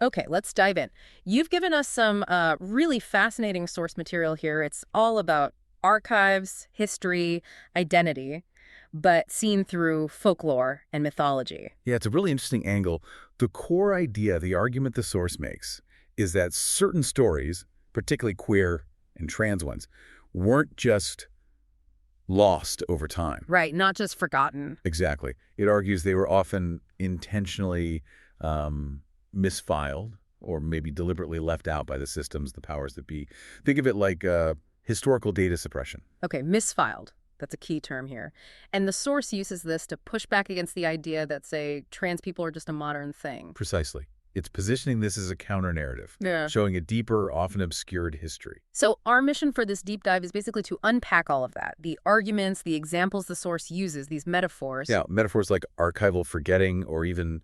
Okay, let's dive in. You've given us some really fascinating source material here. It's all about archives, history, identity, but seen through folklore and mythology. Yeah, it's a really interesting angle. The core idea, the argument the source makes, is that certain stories, particularly queer and trans ones, weren't just lost over time. Right, not just forgotten. Exactly. It argues they were often intentionally misfiled or maybe deliberately left out by the systems, the powers that be. Think of it like historical data suppression. Okay, misfiled. That's a key term here. And the source uses this to push back against the idea that, say, trans people are just a modern thing. Precisely. It's positioning this as a counter-narrative, Yeah. showing a deeper, often obscured history. So our mission for this deep dive is basically to unpack all of that. The arguments, the examples the source uses, these metaphors. Yeah, metaphors like archival forgetting or even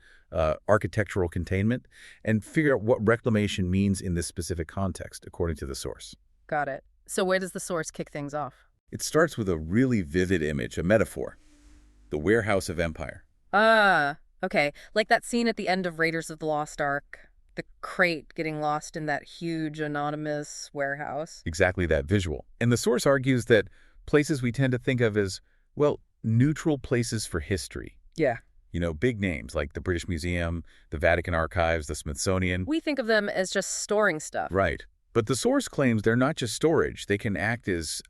architectural containment, and figure out what reclamation means in this specific context, according to the source. Got it. So where does the source kick things off? It starts with a really vivid image, a metaphor, the warehouse of empire. Ah, okay. Like that scene at the end of Raiders of the Lost Ark. The crate getting lost in that huge anonymous warehouse. Exactly that visual. And the source argues that places we tend to think of as, well, neutral places for history. Yeah. You know, big names like the British Museum, the Vatican Archives, the Smithsonian. We think of them as just storing stuff. Right. But the source claims they're not just storage. They can act as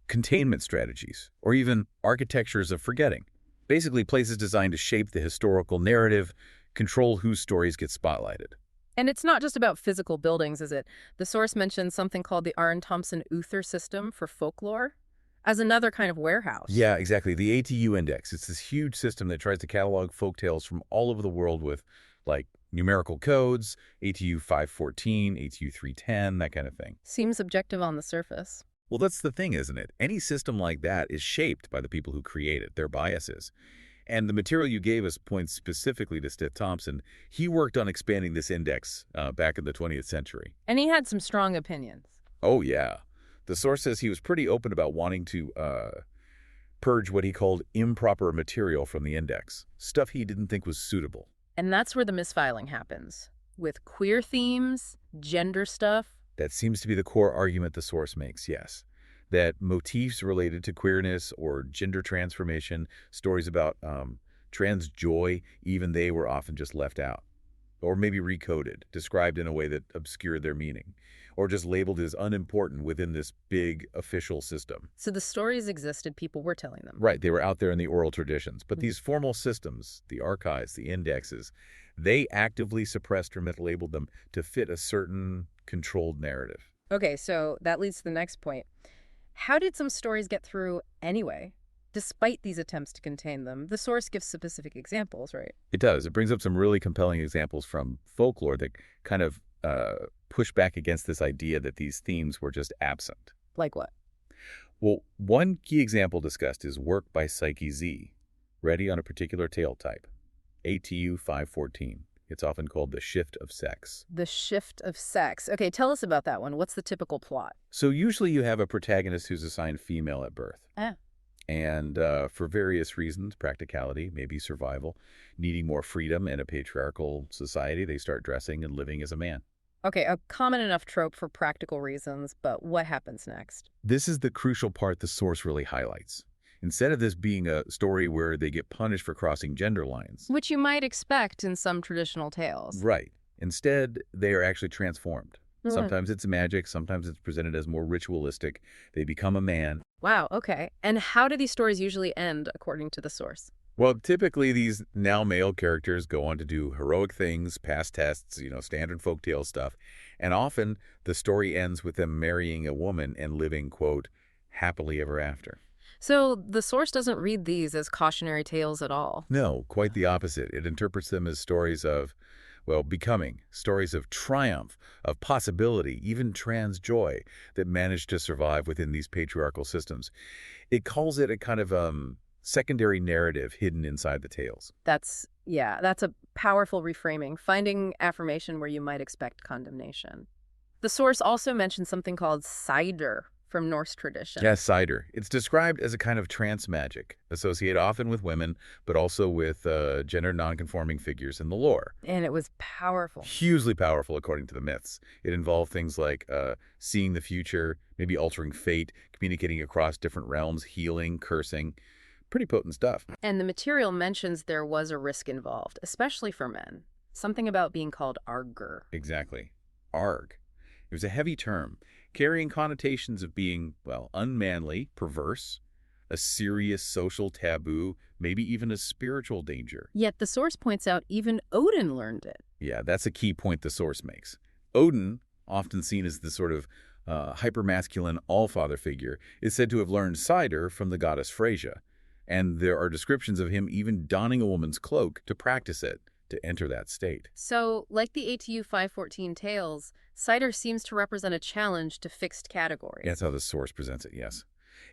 containment strategies or even architectures of forgetting. Basically, places designed to shape the historical narrative, control whose stories get spotlighted. And it's not just about physical buildings, is it? The source mentions something called the Aarne-Thompson-Uther system for folklore as another kind of warehouse. Yeah, exactly. The ATU index. It's this huge system that tries to catalog folktales from all over the world with, like, numerical codes, ATU 514, ATU 310, that kind of thing. Seems objective on the surface. Well, that's the thing, isn't it? Any system like that is shaped by the people who create it, their biases. And the material you gave us points specifically to Stith Thompson. He worked on expanding this index back in the 20th century. And he had some strong opinions. Oh, yeah. The source says he was pretty open about wanting to purge what he called improper material from the index, stuff he didn't think was suitable. And that's where the misfiling happens, with queer themes, gender stuff. That seems to be the core argument the source makes, yes. That motifs related to queerness or gender transformation, stories about trans joy, even they were often just left out. Or maybe recoded, described in a way that obscured their meaning, or just labeled as unimportant within this big official system. So the stories existed, people were telling them. Right, they were out there in the oral traditions. But these formal systems, the archives, the indexes, they actively suppressed or mislabeled them to fit a certain controlled narrative. Okay, so that leads to the next point. How did some stories get through anyway? Despite these attempts to contain them, the source gives specific examples, right? It does. It brings up some really compelling examples from folklore that kind of push back against this idea that these themes were just absent. Like what? Well, one key example discussed is work by Psyche Z, ready on a particular tale type, ATU 514. It's often called the shift of sex. The shift of sex. Okay, tell us about that one. What's the typical plot? So usually you have a protagonist who's assigned female at birth. And for various reasons, practicality, maybe survival, needing more freedom in a patriarchal society, they start dressing and living as a man. Okay, a common enough trope for practical reasons, but what happens next? This is the crucial part the source really highlights. Instead of this being a story where they get punished for crossing gender lines. Which you might expect in some traditional tales. Right. Instead, they are actually transformed. Sometimes it's magic, sometimes it's presented as more ritualistic. They become a man. Wow, okay. And how do these stories usually end, according to the source? Well, typically these now male characters go on to do heroic things, pass tests, standard folktale stuff. And often the story ends with them marrying a woman and living, quote, happily ever after. So the source doesn't read these as cautionary tales at all. No, quite the opposite. It interprets them as stories of, well, becoming, stories of triumph, of possibility, even trans joy that managed to survive within these patriarchal systems. It calls it a kind of secondary narrative hidden inside the tales. That's a powerful reframing, finding affirmation where you might expect condemnation. The source also mentions something called Seidr from Norse tradition. Yes, Seidr. It's described as a kind of trance magic, associated often with women, but also with gender nonconforming figures in the lore. And it was powerful. Hugely powerful, according to the myths. It involved things like seeing the future, maybe altering fate, communicating across different realms, healing, cursing. Pretty potent stuff. And the material mentions there was a risk involved, especially for men. Something about being called arger. Exactly. Arg. It was a heavy term, carrying connotations of being, well, unmanly, perverse, a serious social taboo, maybe even a spiritual danger. Yet the source points out even Odin learned it. Yeah, that's a key point the source makes. Odin, often seen as the sort of hypermasculine all-father figure, is said to have learned Seidr from the goddess Freyja, and there are descriptions of him even donning a woman's cloak to practice it, to enter that state. So, like the ATU 514 tales, Seidr seems to represent a challenge to fixed categories. That's how the source presents it, yes.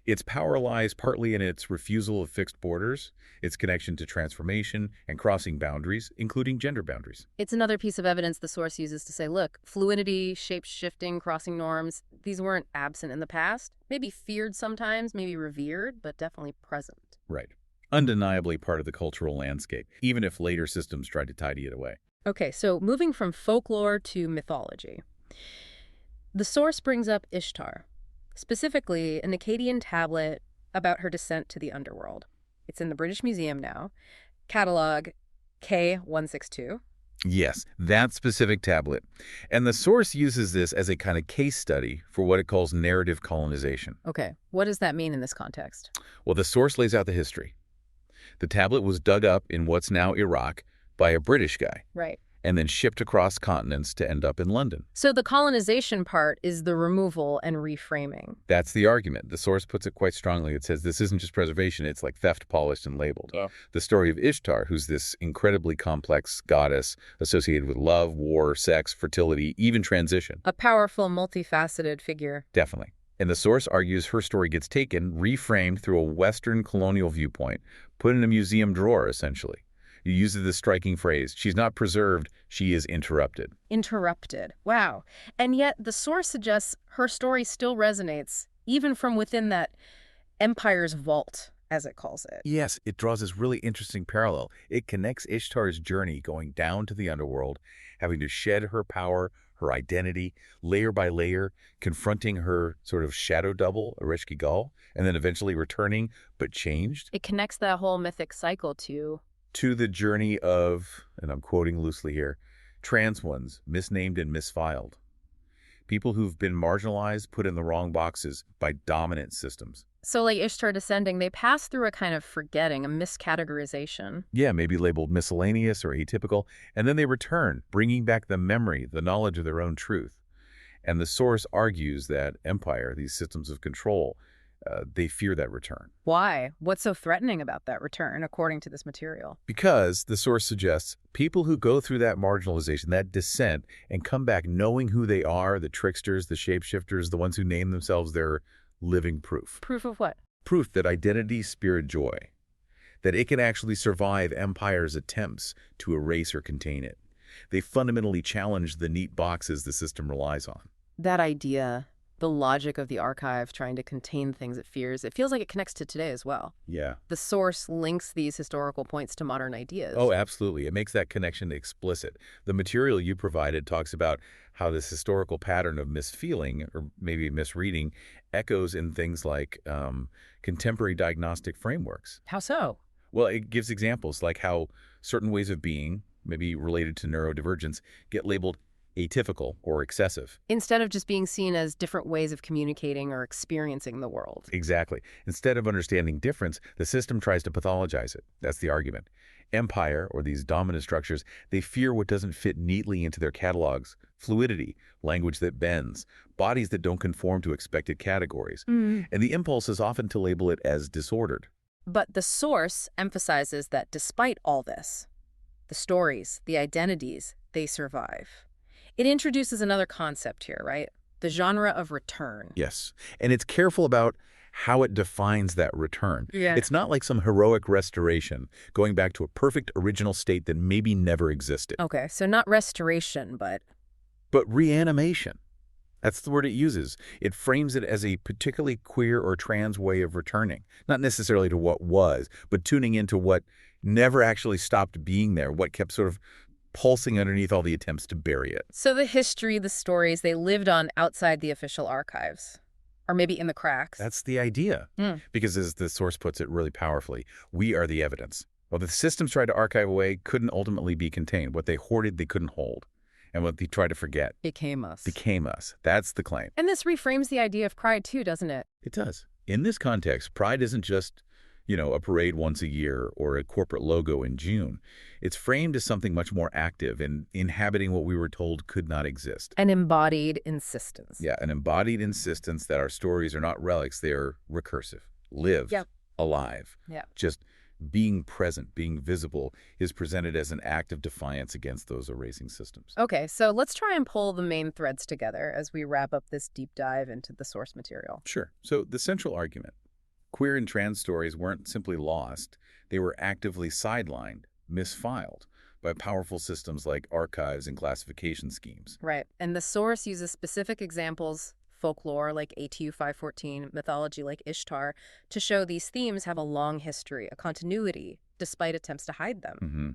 Its power lies partly in its refusal of fixed borders, its connection to transformation and crossing boundaries, including gender boundaries. It's another piece of evidence the source uses to say, look, fluidity, shape-shifting, crossing norms, these weren't absent in the past. Maybe feared sometimes, maybe revered, but definitely present. Right. Undeniably part of the cultural landscape, even if later systems tried to tidy it away. Okay, so moving from folklore to mythology. The source brings up Ishtar, specifically an Akkadian tablet about her descent to the underworld. It's in the British Museum now. Catalog K162. Yes, that specific tablet. And the source uses this as a kind of case study for what it calls narrative colonization. Okay, what does that mean in this context? Well, the source lays out the history. The tablet was dug up in what's now Iraq by a British guy. Right. And then shipped across continents to end up in London. So the colonization part is the removal and reframing. That's the argument. The source puts it quite strongly. It says this isn't just preservation, it's like theft polished and labeled. Oh. The story of Ishtar, who's this incredibly complex goddess associated with love, war, sex, fertility, even transition. A powerful, multifaceted figure. Definitely. And the source argues her story gets taken, reframed through a Western colonial viewpoint, put in a museum drawer, essentially. You use this striking phrase, she's not preserved, she is interrupted. Interrupted. Wow. And yet the source suggests her story still resonates, even from within that empire's vault, as it calls it. Yes, it draws this really interesting parallel. It connects Ishtar's journey going down to the underworld, having to shed her power, her identity, layer by layer, confronting her sort of shadow double, Ereshkigal, and then eventually returning, but changed. It connects that whole mythic cycle to the journey of, and I'm quoting loosely here, trans ones, misnamed and misfiled. People who've been marginalized, put in the wrong boxes by dominant systems. So like Ishtar descending, they pass through a kind of forgetting, a miscategorization. Yeah, maybe labeled miscellaneous or atypical, and then they return, bringing back the memory, the knowledge of their own truth. And the source argues that empire, these systems of control, they fear that return. Why? What's so threatening about that return, according to this material? Because, the source suggests, people who go through that marginalization, that descent, and come back knowing who they are, the tricksters, the shapeshifters, the ones who name themselves, their living proof. Proof of what? Proof that identity, spirit, joy. That it can actually survive empire's attempts to erase or contain it. They fundamentally challenge the neat boxes the system relies on. That idea, the logic of the archive trying to contain things it fears, it feels like it connects to today as well. Yeah. The source links these historical points to modern ideas. Oh, absolutely. It makes that connection explicit. The material you provided talks about how this historical pattern of misfeeling, or maybe misreading, echoes in things like contemporary diagnostic frameworks. How so? Well, it gives examples like how certain ways of being, maybe related to neurodivergence, get labeled atypical or excessive. Instead of just being seen as different ways of communicating or experiencing the world. Exactly. Instead of understanding difference, the system tries to pathologize it. That's the argument. Empire, or these dominant structures, they fear what doesn't fit neatly into their catalogs. Fluidity, language that bends, bodies that don't conform to expected categories. And the impulse is often to label it as disordered. But the source emphasizes that despite all this, the stories, the identities, they survive. It introduces another concept here, right? The genre of return. Yes. And it's careful about how it defines that return. Yeah. It's not like some heroic restoration, going back to a perfect original state that maybe never existed. Okay, so not restoration, but But reanimation. That's the word it uses. It frames it as a particularly queer or trans way of returning, not necessarily to what was, but tuning into what never actually stopped being there, what kept sort of pulsing underneath all the attempts to bury it. So the history, the stories, they lived on outside the official archives, or maybe in the cracks. That's the idea. Hmm. Because as the source puts it really powerfully, we are the evidence. What the systems tried to archive away couldn't ultimately be contained. What they hoarded, they couldn't hold. And what they tried to forget Became us. became us. That's the claim. And this reframes the idea of pride too, doesn't it? It does. In this context, pride isn't just, a parade once a year or a corporate logo in June. It's framed as something much more active and inhabiting what we were told could not exist. An embodied insistence. Yeah, an embodied insistence that our stories are not relics, they are recursive, lived, Yep. alive. Yeah. Just being present, being visible, is presented as an act of defiance against those erasing systems. Okay, so let's try and pull the main threads together as we wrap up this deep dive into the source material. Sure. So the central argument, queer and trans stories weren't simply lost, they were actively sidelined, misfiled by powerful systems like archives and classification schemes. Right, and the source uses specific examples, folklore like ATU 514, mythology like Ishtar, to show these themes have a long history, a continuity, despite attempts to hide them. hmm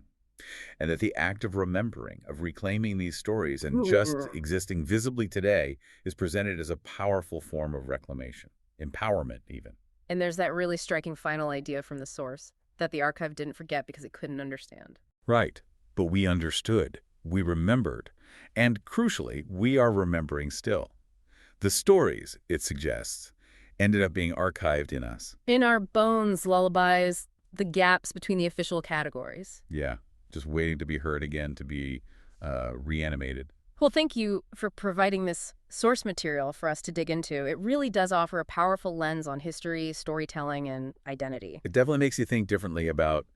And that the act of remembering, of reclaiming these stories and just existing visibly today is presented as a powerful form of reclamation, empowerment even. And there's that really striking final idea from the source, that the archive didn't forget because it couldn't understand. Right. But we understood, we remembered, and crucially, we are remembering still. The stories, it suggests, ended up being archived in us. In our bones, lullabies, the gaps between the official categories. Yeah, just waiting to be heard again, to be reanimated. Well, thank you for providing this source material for us to dig into. It really does offer a powerful lens on history, storytelling, and identity. It definitely makes you think differently about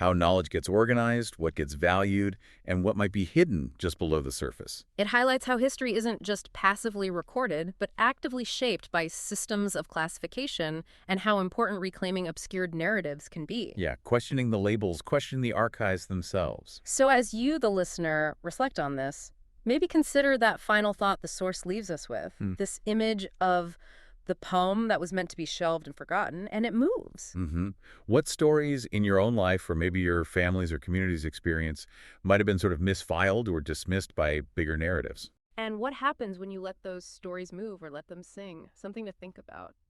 how knowledge gets organized, what gets valued, and what might be hidden just below the surface. It highlights how history isn't just passively recorded, but actively shaped by systems of classification, and how important reclaiming obscured narratives can be. Yeah, questioning the labels, questioning the archives themselves. So as you, the listener, reflect on this, maybe consider that final thought the source leaves us with. This image of the poem that was meant to be shelved and forgotten, and it moves. What stories in your own life, or maybe your family's or community's experience, might have been sort of misfiled or dismissed by bigger narratives? And what happens when you let those stories move or let them sing? Something to think about.